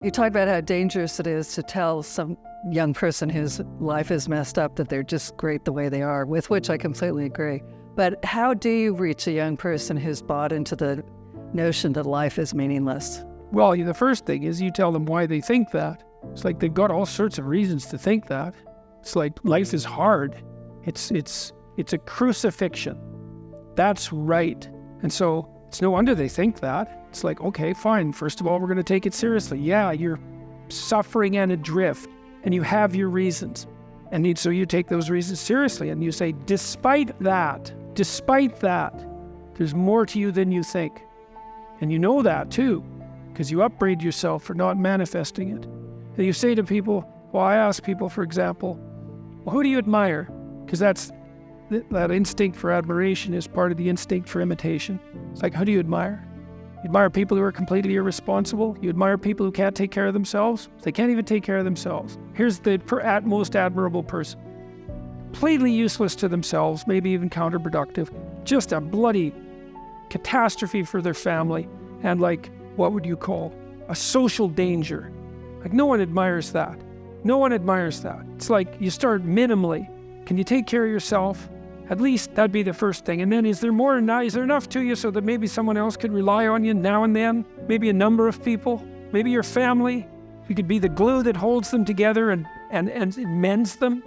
You talk about how dangerous it is to tell some young person whose life is messed up that they're just great the way they are, with which I completely agree. But how do you reach a young person who's bought into the notion that life is meaningless? Well, the first thing is you tell them why they think that. It's like they've got all sorts of reasons to think that. It's like life is hard. It's a crucifixion. That's right. And so it's no wonder they think that. It's like, okay, fine. First of all, we're going to take it seriously. Yeah, you're suffering and adrift, and you have your reasons. And so you take those reasons seriously, and you say, despite that, there's more to you than you think. And you know that too, because you upbraid yourself for not manifesting it. And you say to people, well, I ask people, for example, well, who do you admire? Because that instinct for admiration is part of the instinct for imitation. It's like, who do you admire? You admire people who are completely irresponsible. You admire people who can't take care of themselves. They can't even take care of themselves. Here's the most admirable person. Completely useless to themselves, maybe even counterproductive. Just a bloody catastrophe for their family. And like, what would you call a social danger? Like, no one admires that. No one admires that. It's like you start minimally. Can you take care of yourself? At least that'd be the first thing. And then is there enough to you so that maybe someone else could rely on you now and then? Maybe a number of people? Maybe your family? You could be the glue that holds them together and mends them.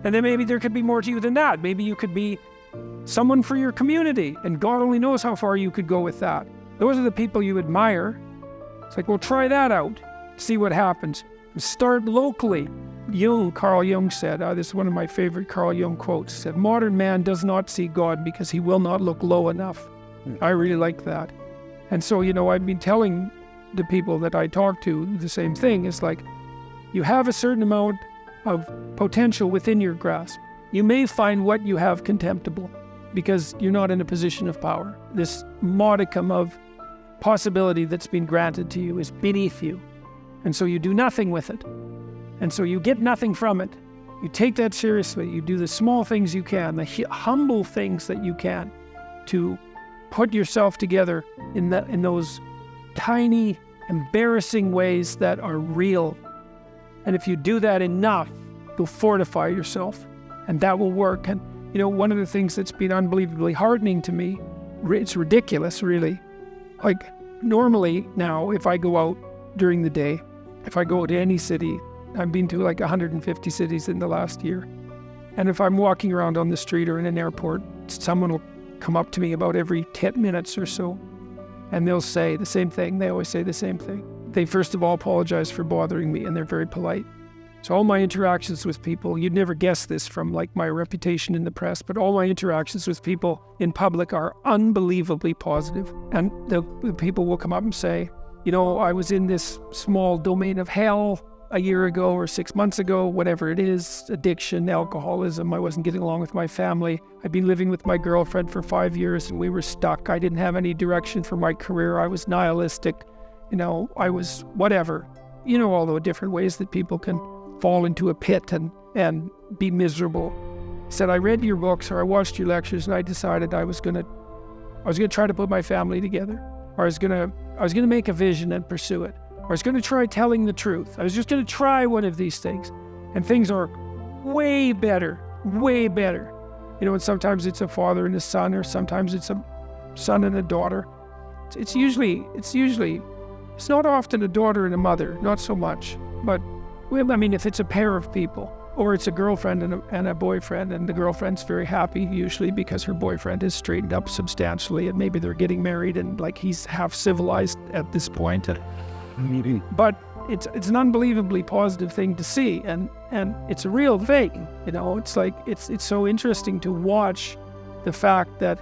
And then maybe there could be more to you than that. Maybe you could be someone for your community. And God only knows how far you could go with that. Those are the people you admire. It's like, well, try that out. See what happens. Start locally. Carl Jung said, this is one of my favorite Carl Jung quotes, said, modern man does not see God because he will not look low enough. I really like that. And so, I've been telling the people that I talk to the same thing. It's like, you have a certain amount of potential within your grasp. You may find what you have contemptible because you're not in a position of power. This modicum of possibility that's been granted to you is beneath you. And so you do nothing with it. And so you get nothing from it. You take that seriously. You do the small things you can, the humble things that you can to put yourself together in those tiny, embarrassing ways that are real. And if you do that enough, you'll fortify yourself. And that will work. And, one of the things that's been unbelievably heartening to me, it's ridiculous, really. Like, normally now, if I go out during the day, if I go to any city, I've been to like 150 cities in the last year. And if I'm walking around on the street or in an airport, someone will come up to me about every 10 minutes or so. And they'll say the same thing. They always say the same thing. They first of all apologize for bothering me, and they're very polite. So all my interactions with people, you'd never guess this from like my reputation in the press, but all my interactions with people in public are unbelievably positive. And the people will come up and say, I was in this small domain of hell a year ago or 6 months ago, whatever it is, addiction, alcoholism. I wasn't getting along with my family. I'd been living with my girlfriend for 5 years and we were stuck. I didn't have any direction for my career. I was nihilistic. I was whatever. All the different ways that people can fall into a pit and be miserable. He said, I read your books or I watched your lectures and I decided I was gonna try to put my family together. Or I was gonna make a vision and pursue it. Or I was gonna try telling the truth. I was just gonna try one of these things. And things are way better, way better. And sometimes it's a father and a son, or sometimes it's a son and a daughter. It's not often a daughter and a mother, not so much. But if it's a pair of people, or it's a girlfriend and a boyfriend, and the girlfriend's very happy usually because her boyfriend has straightened up substantially, and maybe they're getting married and like he's half civilized at this point. But it's an unbelievably positive thing to see, and it's a real thing. It's like it's so interesting to watch the fact that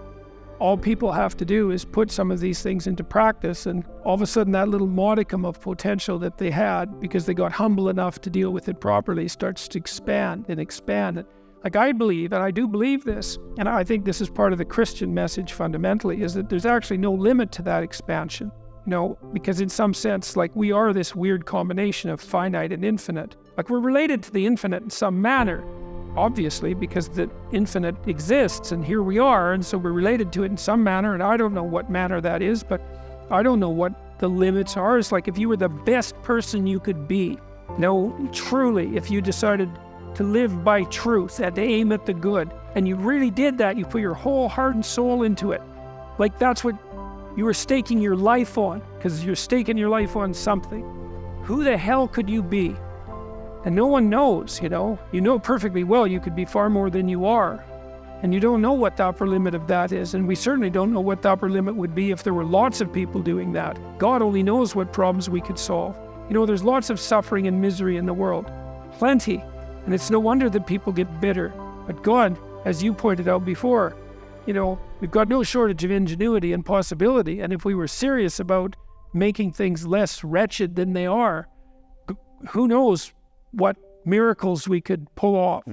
all people have to do is put some of these things into practice, and all of a sudden that little modicum of potential that they had, because they got humble enough to deal with it properly, starts to expand and expand. Like I believe, and I do believe this, and I think this is part of the Christian message fundamentally, is that there's actually no limit to that expansion. Because in some sense, like we are this weird combination of finite and infinite. Like we're related to the infinite in some manner, obviously, because the infinite exists and here we are, and so we're related to it in some manner, and I don't know what manner that is, but I don't know what the limits are. It's like if you were the best person you could be. No, truly, if you decided to live by truth and to aim at the good, and you really did that, you put your whole heart and soul into it. Like that's what you were staking your life on, because you're staking your life on something. Who the hell could you be? And no one knows, you know. You know perfectly well you could be far more than you are. And you don't know what the upper limit of that is. And we certainly don't know what the upper limit would be if there were lots of people doing that. God only knows what problems we could solve. You know, there's lots of suffering and misery in the world. Plenty. And it's no wonder that people get bitter. But God, as you pointed out before, you know, we've got no shortage of ingenuity and possibility. And if we were serious about making things less wretched than they are, who knows what miracles we could pull off.